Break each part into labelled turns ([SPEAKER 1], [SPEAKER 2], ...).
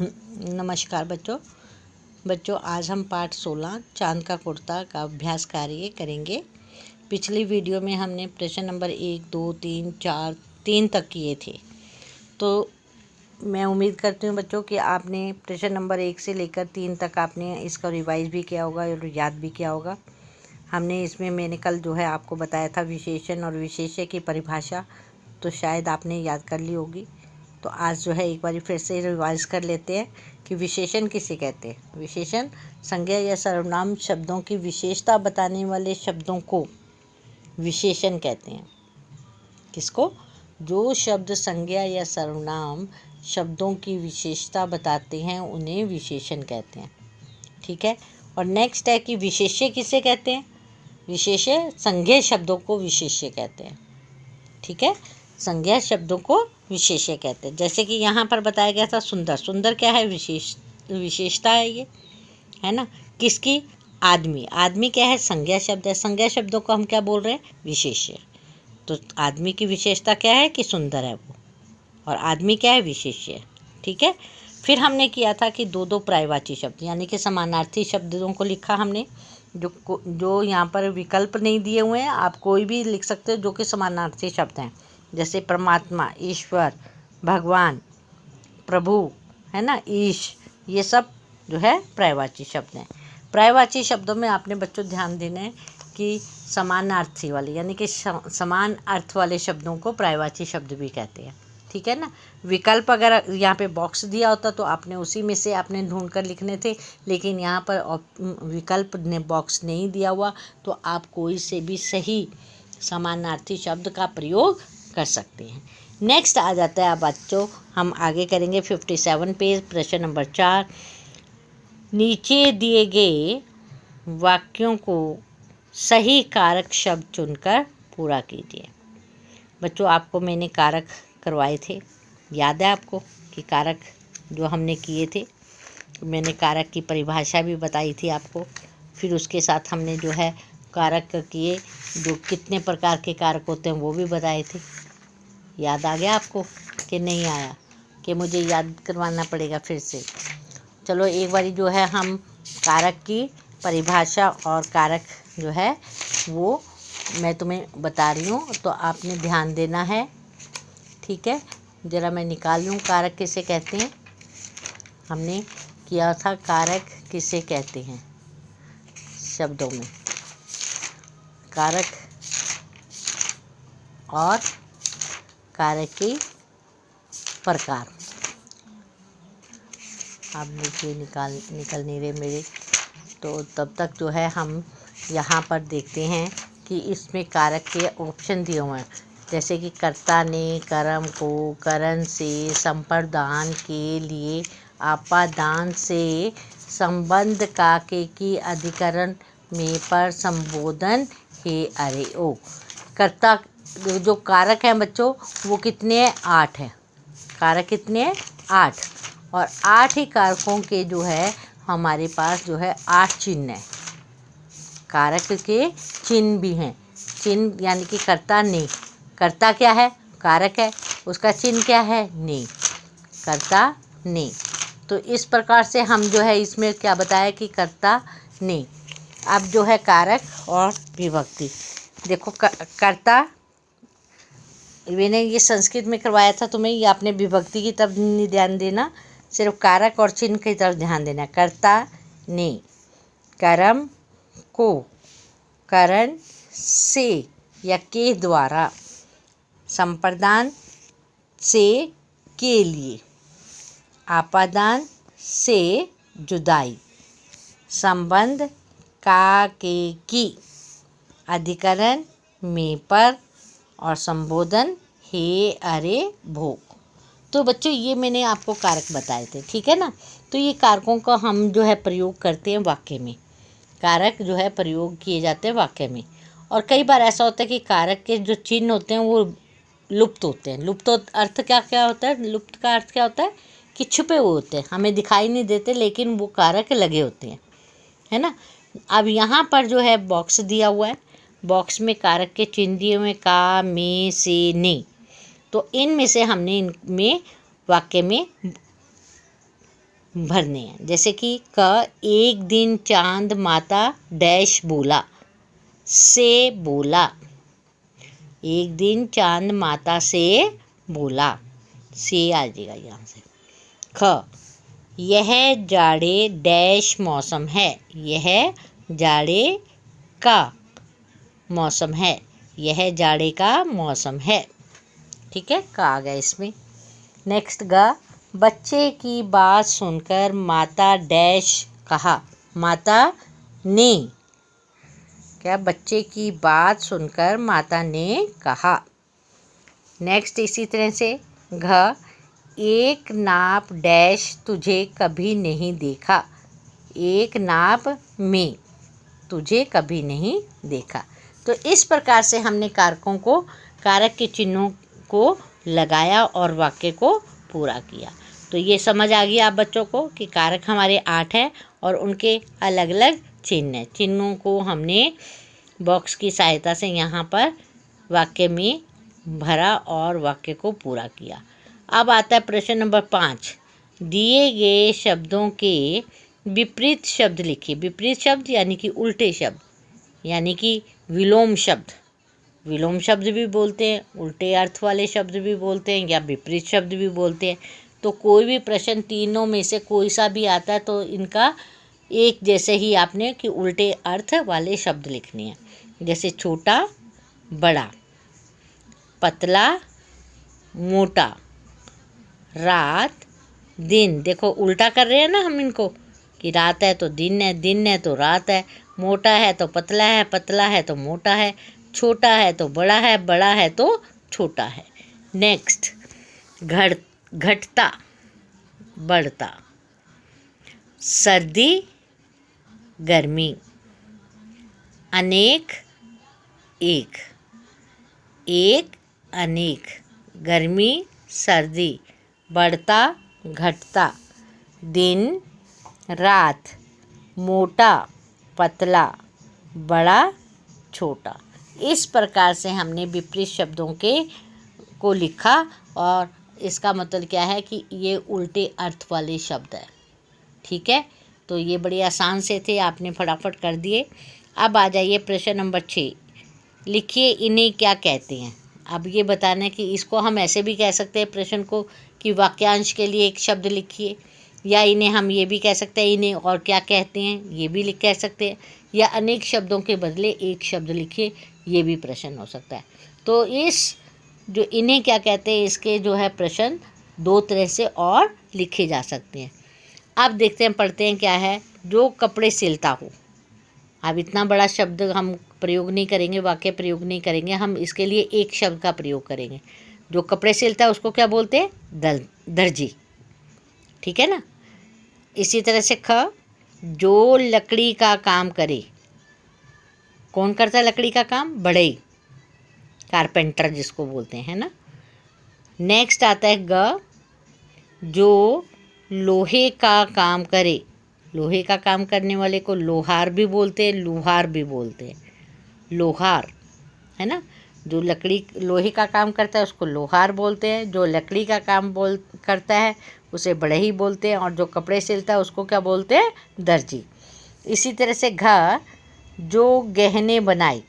[SPEAKER 1] नमस्कार बच्चों आज हम पाठ 16 चांद का कुर्ता का अभ्यास कार्य करेंगे। पिछली वीडियो में हमने प्रश्न नंबर 1, 2, 3, 4, 3 तक किए थे। तो मैं उम्मीद करती हूँ बच्चों कि आपने प्रश्न नंबर 1 से लेकर 3 तक आपने इसका रिवाइज भी किया होगा और याद भी किया होगा। हमने इसमें मैंने कल जो है आपको बताया था विशेषण और विशेष्य की परिभाषा, तो शायद आपने याद कर ली होगी। तो आज जो है एक बार फिर से रिवाइज कर लेते हैं कि विशेषण किसे कहते हैं। विशेषण संज्ञा या सर्वनाम शब्दों की विशेषता बताने वाले शब्दों को विशेषण कहते हैं। किसको? जो शब्द संज्ञा या सर्वनाम शब्दों की विशेषता बताते हैं उन्हें विशेषण कहते हैं। ठीक है। और नेक्स्ट है कि विशेष्य किसे कहते हैं। विशेष्य संज्ञा शब्दों को विशेष्य कहते हैं। ठीक है, संज्ञा शब्दों को विशेष्य कहते हैं। जैसे कि यहाँ पर बताया गया था सुंदर। सुंदर क्या है? विशेषता है ये, है ना। किसकी? आदमी। आदमी क्या है? संज्ञा शब्द है। संज्ञा शब्दों को हम क्या बोल रहे हैं? विशेष्य। तो आदमी की विशेषता क्या है? कि सुंदर है वो, और आदमी क्या है? विशेष्य। ठीक है। फिर हमने किया था कि दो पर्यायवाची शब्द यानी कि समानार्थी शब्दों को लिखा हमने। जो यहाँ पर विकल्प नहीं दिए हुए हैं, आप कोई भी लिख सकते हो जो कि समानार्थी शब्द हैं। जैसे परमात्मा, ईश्वर, भगवान, प्रभु, है ना, ईश, ये सब जो है पर्यायवाची शब्द हैं। पर्यायवाची शब्दों में आपने बच्चों ध्यान देना है कि समानार्थी वाले यानी कि समान अर्थ वाले शब्दों को पर्यायवाची शब्द भी कहते हैं। ठीक है ना। विकल्प अगर यहाँ पे बॉक्स दिया होता तो आपने उसी में से आपने ढूंढ कर लिखने थे, लेकिन यहाँ पर विकल्प ने बॉक्स नहीं दिया हुआ, तो आप कोई से भी सही समानार्थी शब्द का प्रयोग कर सकते हैं। नेक्स्ट आ जाता है अब बच्चों, हम आगे करेंगे 57 पेज, प्रश्न नंबर 4। नीचे दिए गए वाक्यों को सही कारक शब्द चुनकर पूरा कीजिए। बच्चों आपको मैंने कारक करवाए थे, याद है आपको कि कारक जो हमने किए थे, मैंने कारक की परिभाषा भी बताई थी आपको। फिर उसके साथ हमने जो है कारक किए, जो कितने प्रकार के कारक होते हैं वो भी बताए थे। याद आ गया आपको कि नहीं आया? कि मुझे याद करवाना पड़ेगा फिर से? चलो एक बारी जो है हम कारक की परिभाषा और कारक जो है वो मैं तुम्हें बता रही हूँ, तो आपने ध्यान देना है। ठीक है, ज़रा मैं निकाल लूँ कारक किसे कहते हैं। हमने किया था कारक किसे कहते हैं शब्दों में, कारक और कारक के प्रकार। अब नीचे निकल नहीं रहे मेरे, तो तब तक जो है हम यहाँ पर देखते हैं कि इसमें कारक के ऑप्शन दिए हुए हैं। जैसे कि कर्ता ने कर्म को करण से, संप्रदान के लिए, आपादान से, संबंध का की अधिकरण में पर संबोधन हे अरे ओ। कर्ता जो कारक हैं बच्चों वो कितने हैं? 8 हैं। कारक कितने हैं? 8। और 8 ही कारकों के जो है हमारे पास जो है 8 चिन्ह हैं। कारक के चिन्ह भी हैं। चिन्ह यानी कि कर्ता ने, कर्ता क्या है? कारक है, उसका चिन्ह क्या है? ने, कर्ता ने। तो इस प्रकार से हम जो है इसमें क्या बताया कि कर्ता ने। अब जो है कारक और विभक्ति, देखो कर्ता मैंने ये संस्कृत में करवाया था तुम्हें, ये आपने विभक्ति की तरफ नहीं ध्यान देना, सिर्फ कारक और चिन्ह की तरफ ध्यान देना। कर्ता ने कर्म को करण से या के द्वारा, संप्रदान से के लिए, आपादान से जुदाई, संबंध का के की, अधिकरण में पर, और संबोधन हे अरे भो। तो बच्चों ये मैंने आपको कारक बताए थे। ठीक है ना। तो ये कारकों का हम जो है प्रयोग करते हैं वाक्य में। कारक जो है प्रयोग किए जाते हैं वाक्य में। और कई बार ऐसा होता है कि कारक के जो चिन्ह होते हैं वो लुप्त होते हैं। लुप्त अर्थ क्या होता है? लुप्त का अर्थ क्या होता है? कि छुपे हुए होते हैं, हमें दिखाई नहीं देते, लेकिन वो कारक लगे होते हैं, है ना। अब यहाँ पर जो है बॉक्स दिया हुआ है, बॉक्स में कारक के चिन्ह दिए हुए का, में, से, ने। तो इनमें से हमने इनमें वाक्य में भरने हैं। जैसे कि क, एक दिन चांद माता डैश बोला, से बोला। एक दिन चांद माता से बोला, से आ जाएगा यहाँ से। ख, यह जाड़े डैश मौसम है, यह जाड़े का मौसम है, यह जाड़े का मौसम है। ठीक है, का आ गया इसमें। नेक्स्ट ग, बच्चे की बात सुनकर माता डैश कहा, माता ने। क्या, बच्चे की बात सुनकर माता ने कहा। नेक्स्ट इसी तरह से घ, एक नाप डैश तुझे कभी नहीं देखा, एक नाप में तुझे कभी नहीं देखा। तो इस प्रकार से हमने कारकों को, कारक के चिन्हों को लगाया और वाक्य को पूरा किया। तो ये समझ आ गया आप बच्चों को कि कारक हमारे 8 हैं और उनके अलग अलग चिन्ह हैं। चिन्हों को हमने बॉक्स की सहायता से यहाँ पर वाक्य में भरा और वाक्य को पूरा किया। अब आता है प्रश्न नंबर 5। दिए गए शब्दों के विपरीत शब्द लिखिए। विपरीत शब्द यानी कि उल्टे शब्द, यानी कि विलोम शब्द। विलोम शब्द भी बोलते हैं, उल्टे अर्थ वाले शब्द भी बोलते हैं, या विपरीत शब्द भी बोलते हैं। तो कोई भी प्रश्न तीनों में से कोई सा भी आता है तो इनका एक जैसे ही आपने कि उल्टे अर्थ वाले शब्द लिखने हैं। जैसे छोटा बड़ा, पतला मोटा, रात दिन। देखो उल्टा कर रहे हैं ना हम इनको, कि रात है तो दिन है, दिन है तो रात है, मोटा है तो पतला है, पतला है तो मोटा है, छोटा है तो बड़ा है, बड़ा है तो छोटा है। नेक्स्ट, घटता बढ़ता, सर्दी गर्मी, अनेक एक, एक अनेक, गर्मी सर्दी, बढ़ता घटता, दिन रात, मोटा पतला, बड़ा छोटा। इस प्रकार से हमने विपरीत शब्दों को लिखा और इसका मतलब क्या है कि ये उल्टे अर्थ वाले शब्द है। ठीक है, तो ये बड़े आसान से थे, आपने फटाफट कर दिए। अब आ जाइए प्रश्न नंबर 6। लिखिए इन्हें क्या कहते हैं। अब ये बताना है कि इसको हम ऐसे भी कह सकते हैं प्रश्न को कि वाक्यांश के लिए एक शब्द लिखिए, या इन्हें हम ये भी कह सकते हैं इन्हें और क्या कहते हैं, ये भी कह सकते हैं, या अनेक शब्दों के बदले एक शब्द लिखिए, ये भी प्रश्न हो सकता है। तो इस जो इन्हें क्या कहते हैं इसके जो है प्रश्न 2 तरह से और लिखे जा सकते हैं। अब देखते हैं, पढ़ते हैं क्या है। जो कपड़े सिलता हो। अब इतना बड़ा शब्द हम प्रयोग नहीं करेंगे, वाक्य प्रयोग नहीं करेंगे, हम इसके लिए एक शब्द का प्रयोग करेंगे। जो कपड़े सिलता है उसको क्या बोलते हैं, दर्जी। ठीक है ना। इसी तरह से ख, जो लकड़ी का काम करे। कौन करता है लकड़ी का काम, बढ़ई, कारपेंटर जिसको बोलते हैं ना। नेक्स्ट आता है ग, जो लोहे का काम करे। लोहे का काम करने वाले को लोहार भी बोलते हैं, लुहार भी बोलते हैं। लोहार है ना, जो लकड़ी लोहे का काम करता है उसको लोहार बोलते हैं, जो लकड़ी का काम करता है उसे बढ़ई बोलते हैं, और जो कपड़े सिलता है उसको क्या बोलते हैं, दर्जी। इसी तरह से घ, जो गहने बनाए।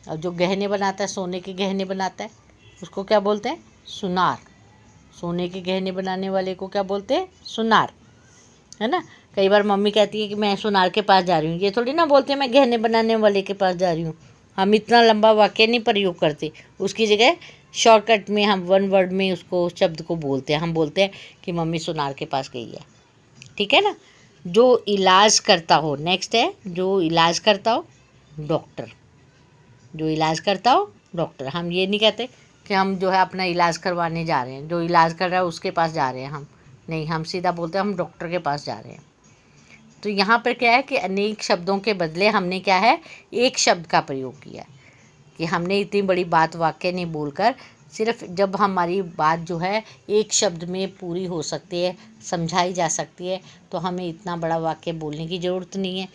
[SPEAKER 1] और जो गहने बनाता है, सोने के गहने बनाता है, उसको क्या बोलते हैं, सुनार। सोने के गहने बनाने वाले को क्या बोलते हैं, सुनार, है ना। कई बार मम्मी कहती है कि मैं सुनार के पास जा रही हूँ, ये थोड़ी ना बोलते हैं मैं गहने बनाने वाले के पास जा रही हूँ। हम इतना लंबा वाक्य नहीं प्रयोग करते, उसकी जगह शॉर्टकट में हम 1 वर्ड में उसको शब्द को बोलते हैं। हम बोलते हैं कि मम्मी सुनार के पास गई है। ठीक है ना। जो इलाज करता हो। नेक्स्ट है, जो इलाज करता हो, डॉक्टर। जो इलाज करता हो डॉक्टर। हम ये नहीं कहते कि हम जो है अपना इलाज करवाने जा रहे हैं, जो इलाज कर रहा है उसके पास जा रहे हैं हम नहीं, हम सीधा बोलते हैं हम डॉक्टर के पास जा रहे हैं। तो यहाँ पर क्या है कि अनेक शब्दों के बदले हमने क्या है, एक शब्द का प्रयोग किया कि हमने इतनी बड़ी बात वाक्य नहीं बोलकर, सिर्फ जब हमारी बात जो है एक शब्द में पूरी हो सकती है, समझाई जा सकती है, तो हमें इतना बड़ा वाक्य बोलने की ज़रूरत नहीं है।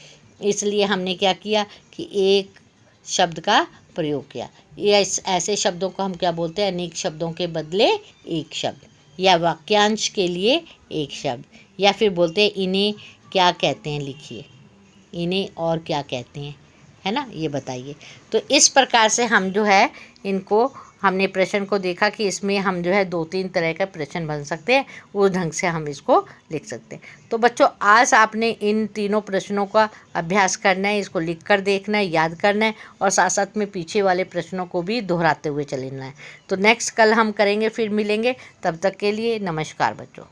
[SPEAKER 1] इसलिए हमने क्या किया कि एक शब्द का प्रयोग किया। ये ऐसे शब्दों को हम क्या बोलते हैं, अनेक शब्दों के बदले एक शब्द। या वाक्यांश के लिए एक शब्द, या फिर बोलते हैं इन्हें क्या कहते हैं, लिखिए इन्हें और क्या कहते हैं, है ना, ये बताइए। तो इस प्रकार से हम जो है इनको, हमने प्रश्न को देखा कि इसमें हम जो है 2-3 तरह का प्रश्न बन सकते हैं, उस ढंग से हम इसको लिख सकते हैं। तो बच्चों आज आपने इन तीनों प्रश्नों का अभ्यास करना है, इसको लिख कर देखना है, याद करना है, और साथ साथ में पीछे वाले प्रश्नों को भी दोहराते हुए चलना है। तो नेक्स्ट कल हम करेंगे, फिर मिलेंगे, तब तक के लिए नमस्कार बच्चों।